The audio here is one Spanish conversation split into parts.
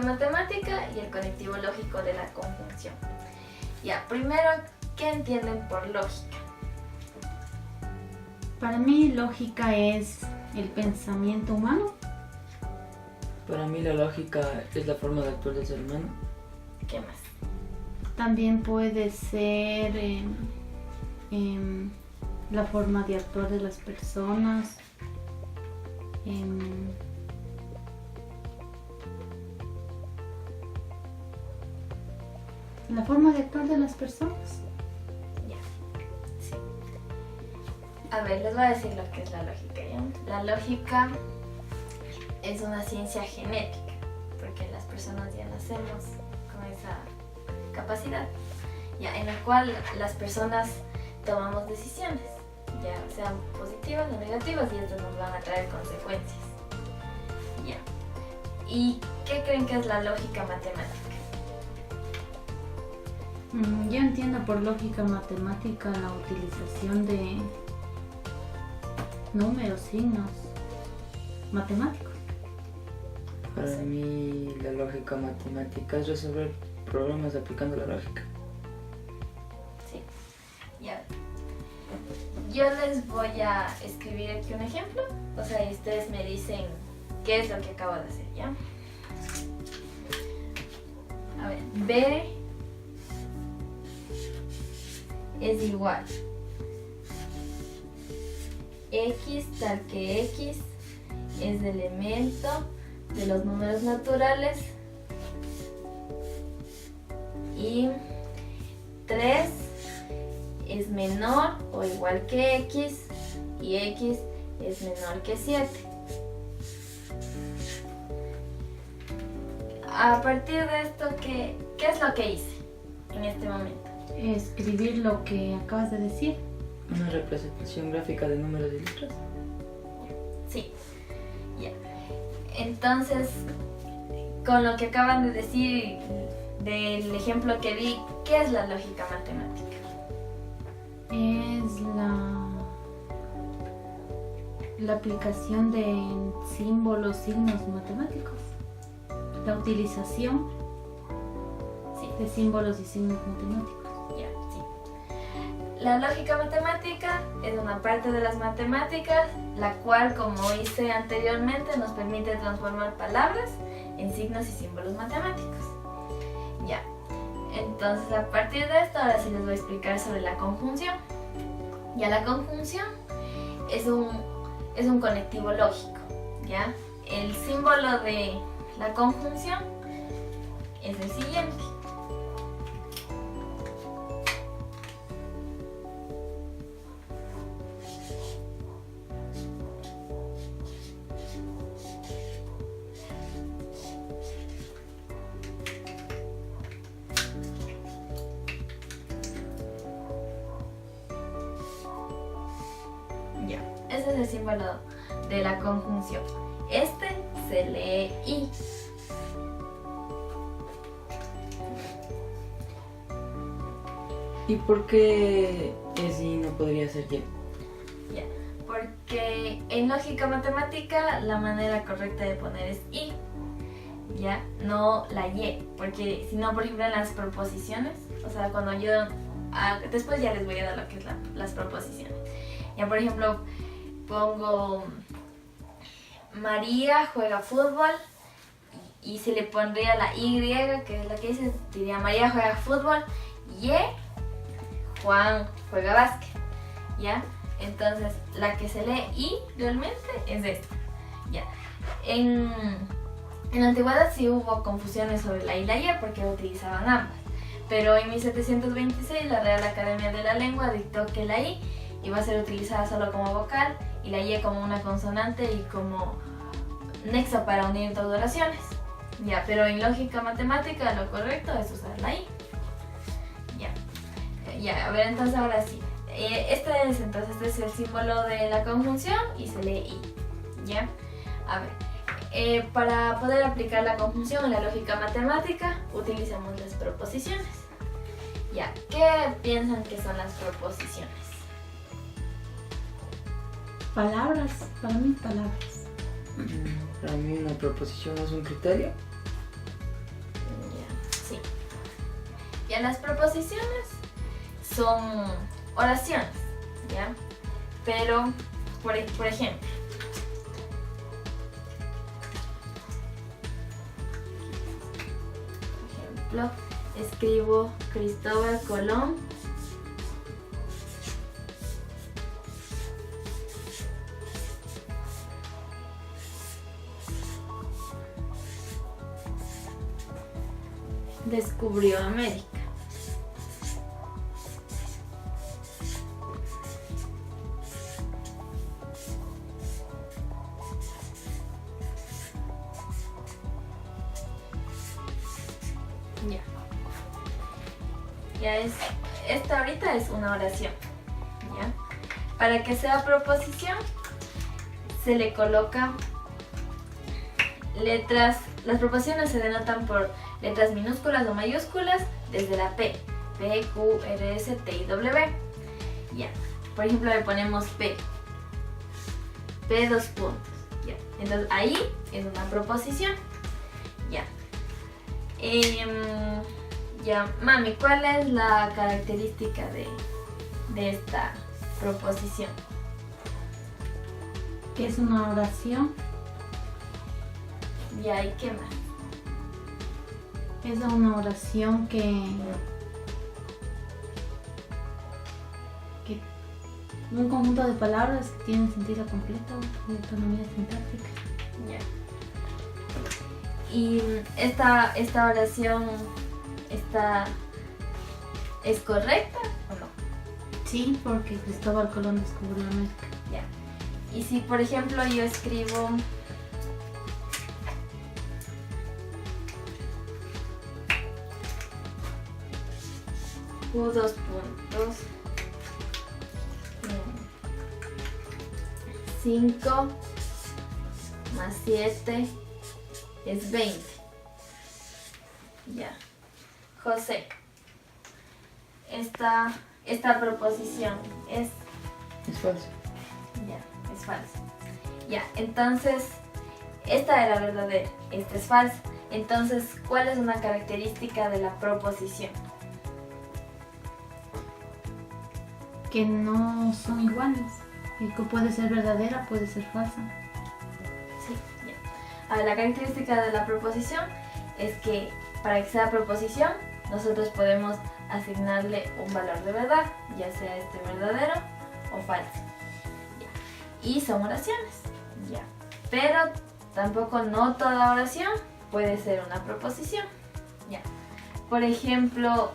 matemática y el conectivo lógico de la conjunción. Ya, primero, ¿qué entienden por lógica? Para mí, lógica es el pensamiento humano. Para mí la lógica es la forma de actuar del ser humano. ¿Qué más? También puede ser la forma de actuar de las personas. La forma de actuar de las personas. Ya, sí. A ver, les voy a decir lo que es la lógica, ¿ya? La lógica es una ciencia genética, porque las personas ya nacemos con esa capacidad, ya, en la cual las personas tomamos decisiones, ya sean positivas o negativas, y estas nos van a traer consecuencias. Ya. ¿Y qué creen que es la lógica matemática? Yo entiendo por lógica matemática la utilización de números, signos matemáticos. Para mí la lógica matemática es resolver problemas aplicando la lógica. Sí, ya. Yo les voy a escribir aquí un ejemplo, o sea, y ustedes me dicen qué es lo que acabo de hacer, ¿ya? A ver, B es igual X tal que X es elemento de los números naturales y 3 es menor o igual que X y X es menor que 7. A partir de esto, ¿qué es lo que hice en este momento? Escribir lo que acabas de decir. Una representación gráfica de números y letras. Sí, ya. Entonces, con lo que acaban de decir del ejemplo que di, ¿qué es la lógica matemática? Es la aplicación de símbolos, signos matemáticos. La utilización de símbolos y signos matemáticos. Ya, sí. La lógica matemática es una parte de las matemáticas, la cual, como hice anteriormente, nos permite transformar palabras en signos y símbolos matemáticos. Ya. Entonces, a partir de esto, ahora sí les voy a explicar sobre la conjunción. Ya, la conjunción es un conectivo lógico, ¿ya? El símbolo de la conjunción es el siguiente. Ya, ese es el símbolo de la conjunción. Este se lee I. ¿Y por qué es y no podría ser Y? Ya, porque en lógica matemática la manera correcta de poner es I, ya, no la Y, porque si no, por ejemplo, en las proposiciones, o sea, cuando yo, después ya les voy a dar lo que es las proposiciones. Ya, por ejemplo, pongo María juega fútbol y se le pondría la Y, que es la que dice, diría María juega fútbol y Juan juega básquet, ¿ya? Entonces, la que se lee I realmente es esta, ¿ya? En la antigüedad sí hubo confusiones sobre la I y la Y porque utilizaban ambas, pero en 1726 la Real Academia de la Lengua dictó que la I iba a ser utilizada solo como vocal y la Y como una consonante y como nexo para unir dos oraciones, ¿ya? Pero en lógica matemática lo correcto es usar la I. Ya, a ver, entonces ahora sí. Este es el símbolo de la conjunción y se lee I, ¿ya? A ver, para poder aplicar la conjunción en la lógica matemática, utilizamos las proposiciones. Ya, ¿qué piensan que son las proposiciones? Palabras, para mí palabras. Para mí una proposición es un criterio. Ya las proposiciones son oraciones, ¿ya? Pero, por ejemplo, escribo Cristóbal Colón descubrió América. Esta ahorita es una oración, ¿ya? Para que sea proposición, se le coloca letras. Las proposiciones se denotan por letras minúsculas o mayúsculas desde la P, Q, R, S, T y W. Ya. Por ejemplo, le ponemos P, dos puntos. Ya. Entonces ahí es una proposición. Ya. Ya, mami, ¿cuál es la característica de esta proposición? Que es una oración. Ya, ¿y qué más? Es una oración que un conjunto de palabras que tienen sentido completo y autonomía sintáctica. Ya. Y esta oración ¿es correcta o no? Sí, porque Cristóbal Colón descubrió América. Ya. Y si por ejemplo yo escribo Q, 2 puntos, 5 más 7 es 20. Ya. José, esta proposición es falsa. Ya, es falsa. Ya, entonces, esta era verdadera, esta es falsa. Entonces, ¿cuál es una característica de la proposición? Que no son iguales. Y que puede ser verdadera, puede ser falsa. Sí, ya. Ahora, la característica de la proposición es que para que sea proposición, nosotros podemos asignarle un valor de verdad, ya sea este verdadero o falso. Ya. Y son oraciones, ya. Pero tampoco no toda oración puede ser una proposición. Ya. Por ejemplo,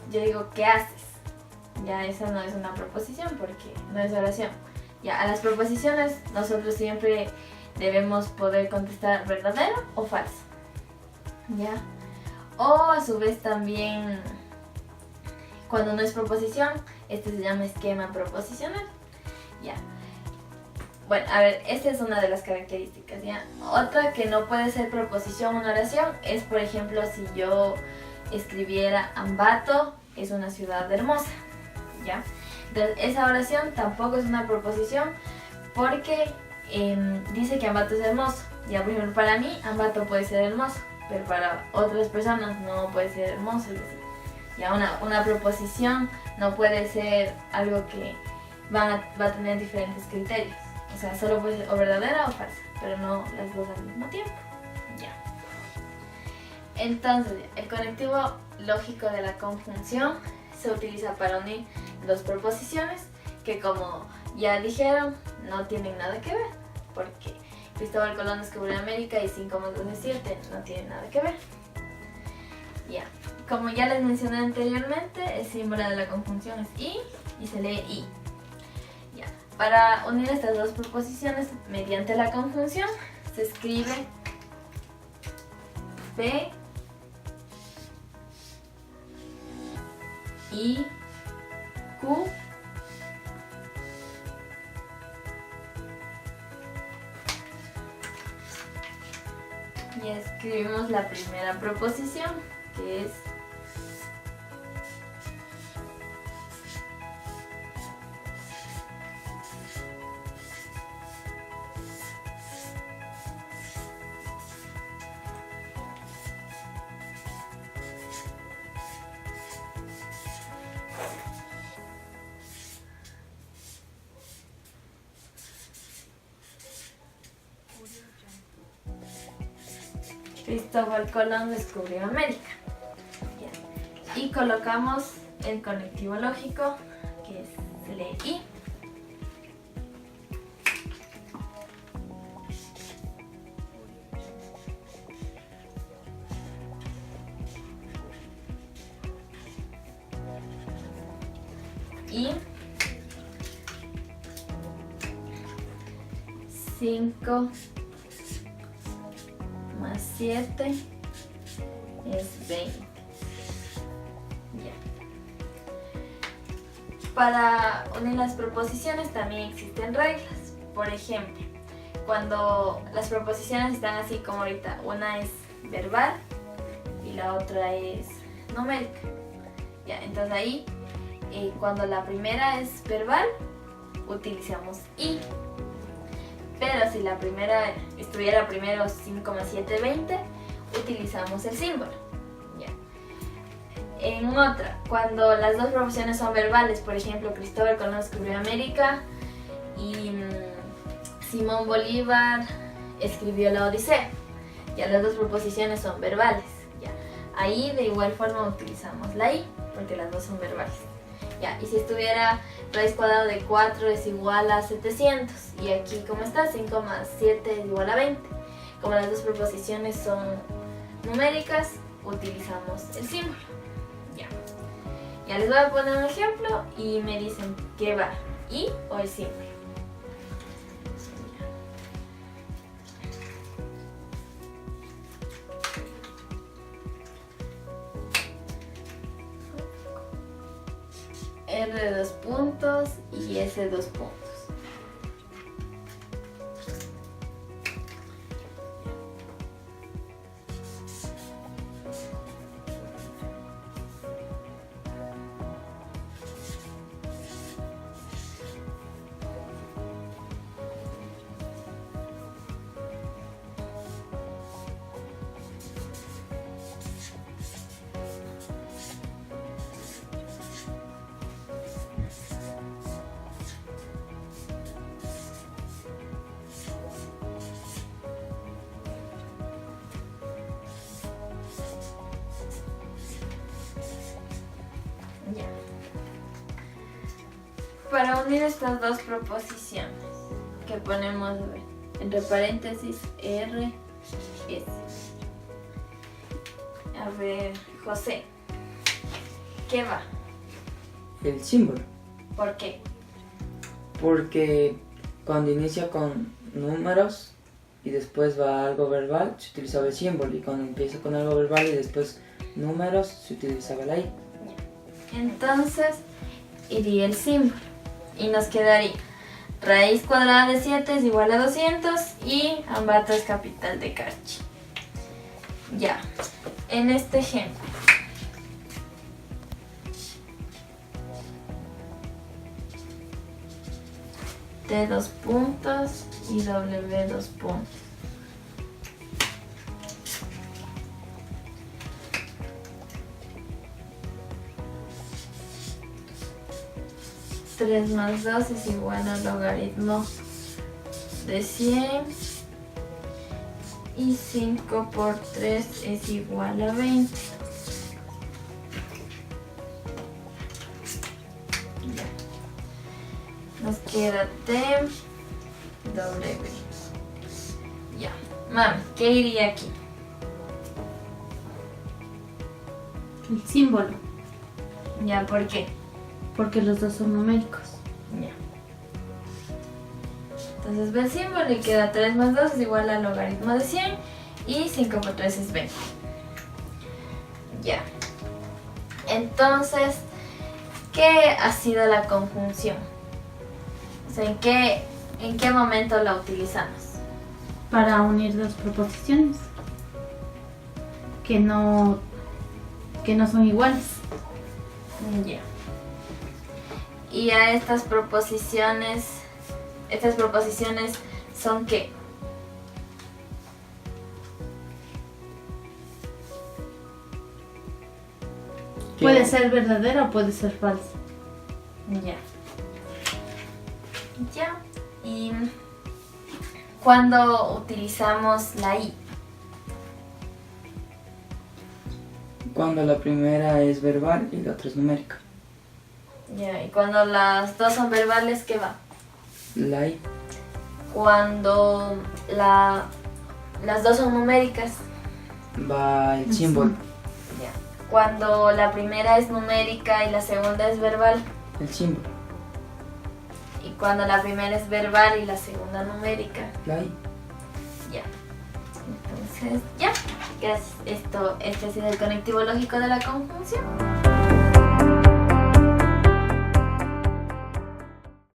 yo digo, ¿qué haces? Ya, esa no es una proposición porque no es oración. Ya, a las proposiciones nosotros siempre debemos poder contestar verdadero o falso. Ya. O a su vez también, cuando no es proposición, este se llama esquema proposicional. Ya. Bueno, a ver, esta es una de las características, ¿ya? Otra que no puede ser proposición una oración es, por ejemplo, si yo escribiera Ambato es una ciudad hermosa, ¿ya? Entonces, esa oración tampoco es una proposición porque dice que Ambato es hermoso. Ya, por ejemplo, para mí Ambato puede ser hermoso, pero para otras personas no puede ser hermoso. Es decir, ya una proposición no puede ser algo que va a tener diferentes criterios. O sea, solo puede ser o verdadera o falsa, pero no las dos al mismo tiempo. Ya. Entonces, el conectivo lógico de la conjunción se utiliza para unir dos proposiciones que, como ya dijeron, no tienen nada que ver, porque Cristóbal Colón descubrió América y 5 más 2 es 7, no tienen nada que ver. Ya. Como ya les mencioné anteriormente, el símbolo de la conjunción es I y se lee I. Ya. Para unir estas dos proposiciones mediante la conjunción se escribe P, I, Q, y escribimos la primera proposición, que es Cristóbal Colón descubrió América. Ya. Y colocamos el conectivo lógico, que se lee I. Y 5 más 7 es 20. Ya. Para unir las proposiciones también existen reglas. Por ejemplo, cuando las proposiciones están así como ahorita, una es verbal y la otra es numérica. Ya, entonces ahí cuando la primera es verbal, utilizamos I. Pero si la primera estuviera primero 5 más 7, 20, utilizamos el símbolo. Ya. En otra, cuando las dos proposiciones son verbales, por ejemplo, Cristóbal Colón descubrió América y Simón Bolívar escribió la Odisea. Ya las dos proposiciones son verbales. Ya. Ahí de igual forma utilizamos la I, porque las dos son verbales. Ya, y si estuviera raíz cuadrada de 4 es igual a 700. Y aquí, como está, 5 más 7 es igual a 20. Como las dos proposiciones son numéricas, utilizamos el símbolo. Ya. Ya les voy a poner un ejemplo y me dicen qué va, I o el símbolo. R de 2 puntos y S de 2 puntos. Ya. Para unir estas dos proposiciones, que ponemos entre paréntesis R, S. A ver, José, ¿qué va? El símbolo. ¿Por qué? Porque cuando inicia con números y después va algo verbal, se utilizaba el símbolo. Y cuando empieza con algo verbal y después números, se utilizaba la I. Entonces iría el símbolo y nos quedaría raíz cuadrada de 7 es igual a 200 y Ambato es capital de Carchi. Ya, en este ejemplo T 2 puntos y W 2 puntos. Tres más 2 es igual al logaritmo de 100 y 5 por 3 es igual a 20. Ya. Nos queda T, W. Ya. Mami, ¿qué iría aquí? El símbolo, Ya, ¿por qué? porque los dos son numéricos. Ya. Entonces ve el símbolo y queda 3 más 2 es igual al logaritmo de 100 y 5 por 3 es 20. Ya. Entonces, ¿qué ha sido la conjunción? O sea, ¿en qué momento la utilizamos? Para unir dos proposiciones que no son iguales. Ya. Y a estas proposiciones son ¿qué? Puede ser verdadera o puede ser falsa. Ya. Ya. Y cuando utilizamos la I. Cuando la primera es verbal y la otra es numérica. Ya, y cuando las dos son verbales, ¿qué va? La I. Cuando las dos son numéricas, Va el símbolo. ya. Cuando la primera es numérica y la segunda es verbal, El símbolo. y cuando la primera es verbal y la segunda numérica, La I. ya. Entonces, ya. Este ha sido el conectivo lógico de la conjunción.